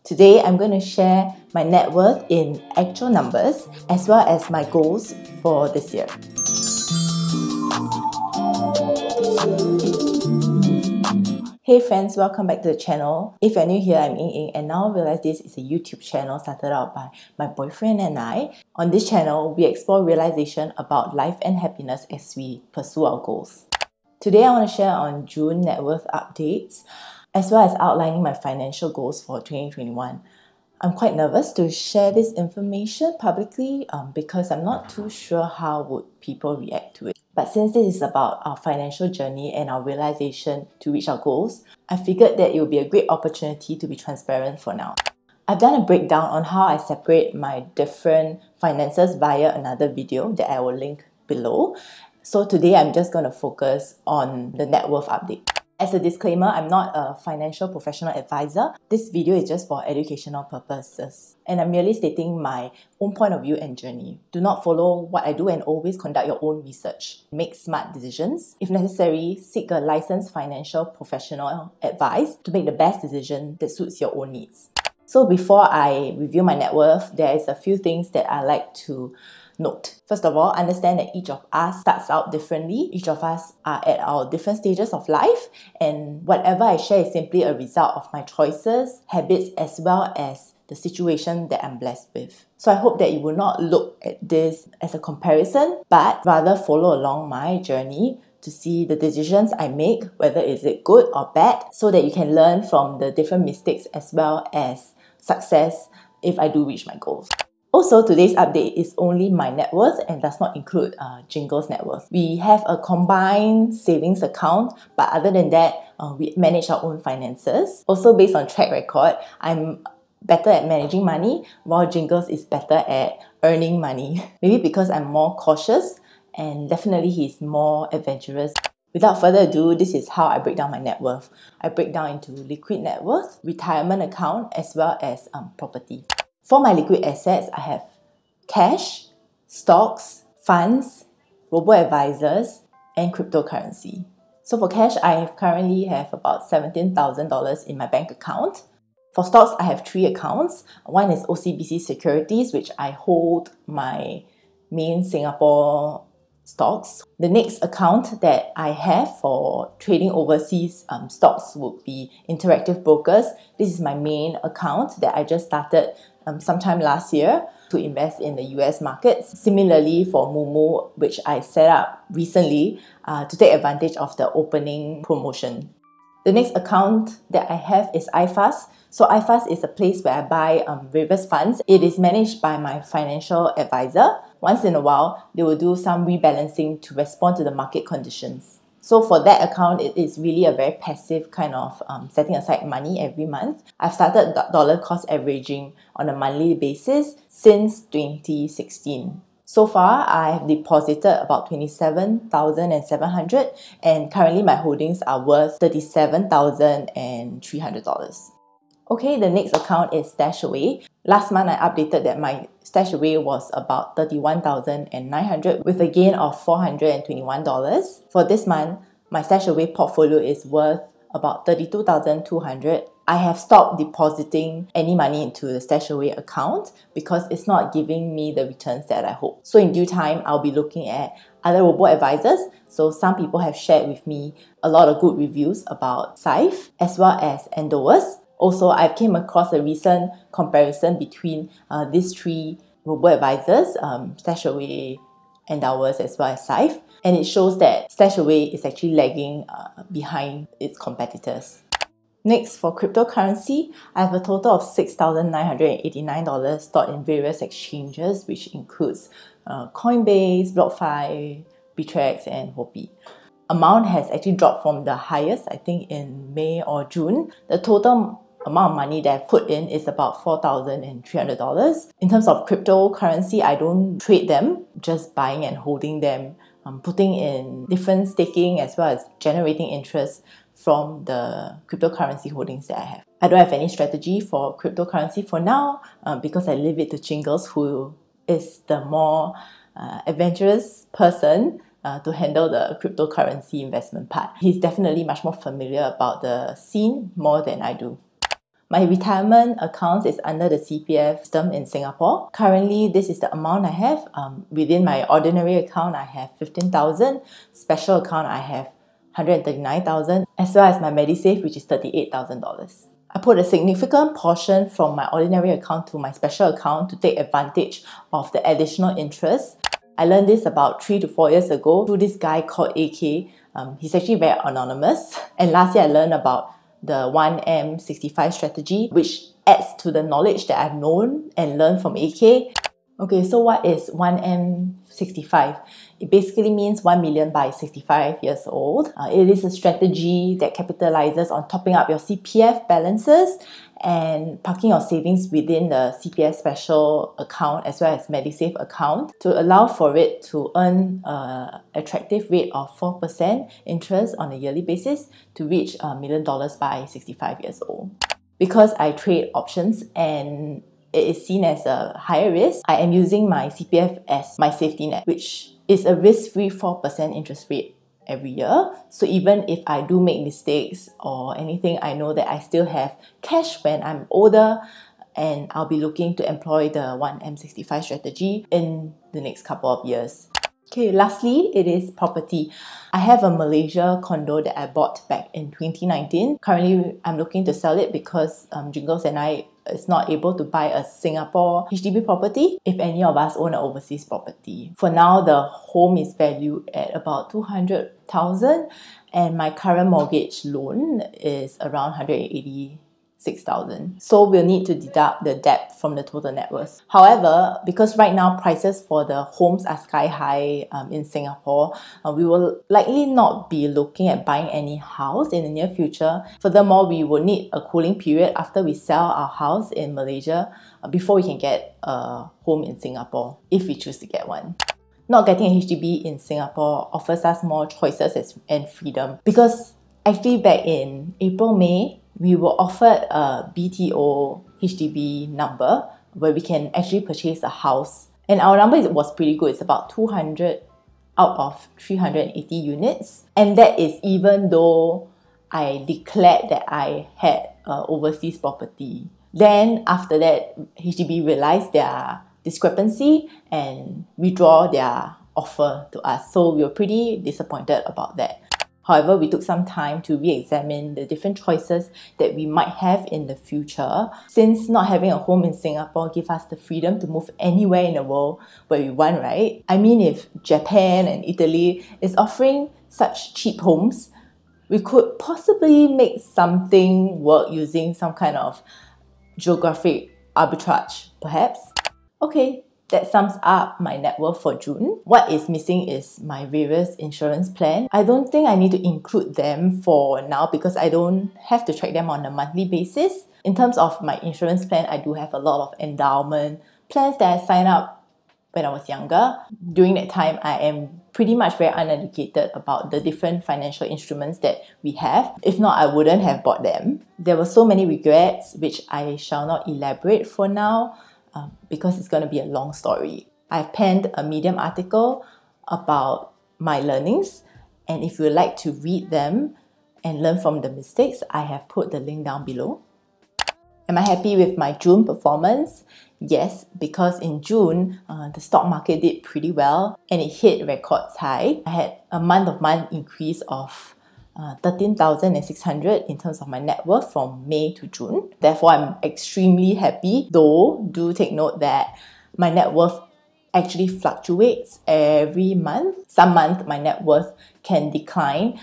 Today, I'm going to share my net worth in actual numbers as well as my goals for this year. Hey friends, welcome back to the channel. If you're new here, I'm Ying Ying, and now I realize this is a YouTube channel started out by my boyfriend and I. On this channel, we explore realization about life and happiness as we pursue our goals. Today, I want to share on June net worth updates, as well as outlining my financial goals for 2021. I'm quite nervous to share this information publicly because I'm not too sure how would people react to it. But since this is about our financial journey and our realization to reach our goals, I figured that it would be a great opportunity to be transparent for now. I've done a breakdown on how I separate my different finances via another video that I will link below. So today I'm just going to focus on the net worth update. As a disclaimer, I'm not a financial professional advisor. This video is just for educational purposes. And I'm merely stating my own point of view and journey. Do not follow what I do and always conduct your own research. Make smart decisions. If necessary, seek a licensed financial professional advice to make the best decision that suits your own needs. So before I review my net worth, there is a few things that I like to note. First of all, understand that each of us starts out differently. Each of us are at our different stages of life, and whatever I share is simply a result of my choices, habits, as well as the situation that I'm blessed with. So I hope that you will not look at this as a comparison, but rather follow along my journey to see the decisions I make, whether is it good or bad, so that you can learn from the different mistakes as well as success if I do reach my goals. Also, today's update is only my net worth and does not include Jingle's net worth. We have a combined savings account, but other than that, we manage our own finances. Also, based on track record, I'm better at managing money, while Jingles is better at earning money. Maybe because I'm more cautious, and definitely he's more adventurous. Without further ado, this is how I break down my net worth. I break down into liquid net worth, retirement account, as well as property. For my liquid assets, I have cash, stocks, funds, robo-advisors, and cryptocurrency. So for cash, I currently have about $17,000 in my bank account. For stocks, I have 3 accounts. One is OCBC Securities, which I hold my main Singapore stocks. The next account that I have for trading overseas stocks would be Interactive Brokers. This is my main account that I just started sometime last year to invest in the US markets. Similarly for Moomoo, which I set up recently to take advantage of the opening promotion. The next account that I have is IFast. So IFast is a place where I buy various funds. It is managed by my financial advisor. Once in a while, they will do some rebalancing to respond to the market conditions. So for that account, it is really a very passive kind of setting aside money every month. I've started dollar cost averaging on a monthly basis since 2016. So far, I have deposited about $27,700 and currently my holdings are worth $37,300. Okay, the next account is StashAway. Last month, I updated that my StashAway was about $31,900 with a gain of $421. For this month, my StashAway portfolio is worth about $32,200. I have stopped depositing any money into the StashAway account because it's not giving me the returns that I hope. So in due time, I'll be looking at other robo-advisors. So some people have shared with me a lot of good reviews about Saif as well as Endoers. Also, I came across a recent comparison between these 3 robo-advisors, StashAway, Endoers, as well as Saif, and it shows that StashAway is actually lagging behind its competitors. Next, for cryptocurrency, I have a total of $6,989 stored in various exchanges, which includes Coinbase, BlockFi, Bittrex, and Huobi. Amount has actually dropped from the highest, I think in May or June. The total amount of money that I've put in is about $4,300. In terms of cryptocurrency, I don't trade them, just buying and holding them, putting in different staking as well as generating interest from the cryptocurrency holdings that I have. I don't have any strategy for cryptocurrency for now because I leave it to Jingles, who is the more adventurous person to handle the cryptocurrency investment part. He's definitely much more familiar about the scene more than I do. My retirement account is under the CPF system in Singapore. Currently, this is the amount I have. Within my ordinary account, I have 15,000. Special account, I have 139,000, as well as my Medisave, which is $38,000. I put a significant portion from my ordinary account to my special account to take advantage of the additional interest. I learned this about 3 to 4 years ago through this guy called AK. He's actually very anonymous. And last year I learned about the 1M65 strategy, which adds to the knowledge that I've known and learned from AK. Okay, so what is 1M65? It basically means 1 million by 65 years old. It is a strategy that capitalizes on topping up your CPF balances and parking your savings within the CPF special account as well as Medisave account to allow for it to earn an attractive rate of 4% interest on a yearly basis to reach $1 million by 65 years old. Because I trade options and it is seen as a higher risk, I am using my CPF as my safety net, which is a risk-free 4% interest rate every year. So even if I do make mistakes or anything, I know that I still have cash when I'm older, and I'll be looking to employ the 1M65 strategy in the next couple of years. Okay, lastly, it is property. I have a Malaysia condo that I bought back in 2019. Currently, I'm looking to sell it because Jingles and I is not able to buy a Singapore HDB property if any of us own an overseas property. For now, the home is valued at about 200,000 and my current mortgage loan is around 186,000. So we'll need to deduct the debt from the total net worth. However, because right now prices for the homes are sky high in Singapore, we will likely not be looking at buying any house in the near future. Furthermore, we will need a cooling period after we sell our house in Malaysia before we can get a home in Singapore, if we choose to get one. Not getting a HDB in Singapore offers us more choices and freedom, because actually back in April, May, we were offered a BTO HDB number where we can actually purchase a house. And our number was pretty good. It's about 200 out of 380 units. And that is even though I declared that I had an overseas property. Then after that, HDB realized their discrepancy and withdraw their offer to us. So we were pretty disappointed about that. However, we took some time to re-examine the different choices that we might have in the future, since not having a home in Singapore gives us the freedom to move anywhere in the world where we want, right? I mean, if Japan and Italy is offering such cheap homes, we could possibly make something work using some kind of geographic arbitrage, perhaps. Okay, that sums up my net worth for June. What is missing is my various insurance plans. I don't think I need to include them for now because I don't have to track them on a monthly basis. In terms of my insurance plan, I do have a lot of endowment plans that I signed up when I was younger. During that time, I am pretty much very uneducated about the different financial instruments that we have. If not, I wouldn't have bought them. There were so many regrets, which I shall not elaborate for now, because it's going to be a long story. I've penned a Medium article about my learnings, and if you would like to read them and learn from the mistakes, I have put the link down below. Am I happy with my June performance? Yes, because in June, the stock market did pretty well and it hit records high. I had a month-on-month increase of 13,600 in terms of my net worth from May to June. Therefore, I'm extremely happy, though do take note that my net worth actually fluctuates every month. Some month my net worth can decline,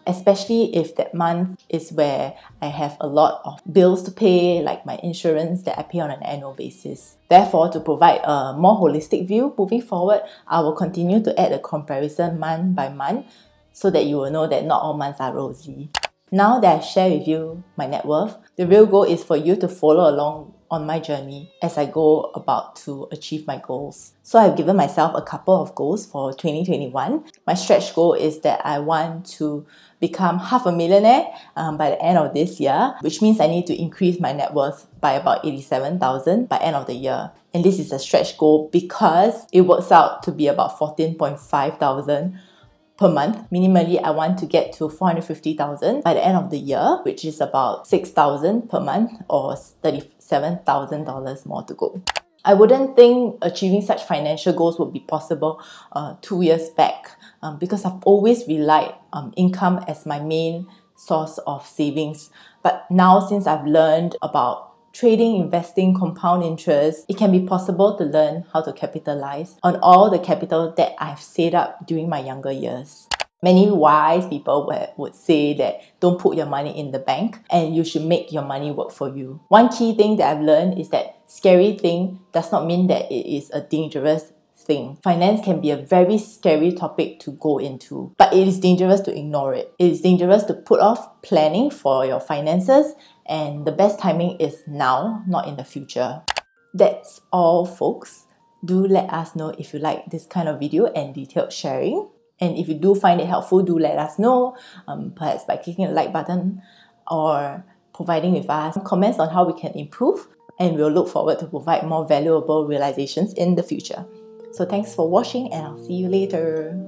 especially if that month is where I have a lot of bills to pay, like my insurance that I pay on an annual basis. Therefore, to provide a more holistic view moving forward, I will continue to add a comparison month by month so that you will know that not all months are rosy. Now that I've shared with you my net worth, the real goal is for you to follow along on my journey as I go about to achieve my goals. So I've given myself a couple of goals for 2021. My stretch goal is that I want to become half a millionaire by the end of this year, which means I need to increase my net worth by about 87,000 by end of the year. And this is a stretch goal because it works out to be about 14,500 per month. Minimally, I want to get to 450,000 by the end of the year, which is about 6,000 per month or $37,000 more to go. I wouldn't think achieving such financial goals would be possible 2 years back because I've always relied on income as my main source of savings. But now, since I've learned about trading, investing, compound interest, it can be possible to learn how to capitalize on all the capital that I've saved up during my younger years. Many wise people would say that don't put your money in the bank and you should make your money work for you. One key thing that I've learned is that scary thing does not mean that it is a dangerous thing. Finance can be a very scary topic to go into, but it is dangerous to ignore it. It is dangerous to put off planning for your finances, and the best timing is now, not in the future. That's all, folks. Do let us know if you like this kind of video and detailed sharing. And if you do find it helpful, do let us know, perhaps by clicking the like button or providing with us comments on how we can improve. And we'll look forward to provide more valuable realizations in the future. So thanks for watching, and I'll see you later.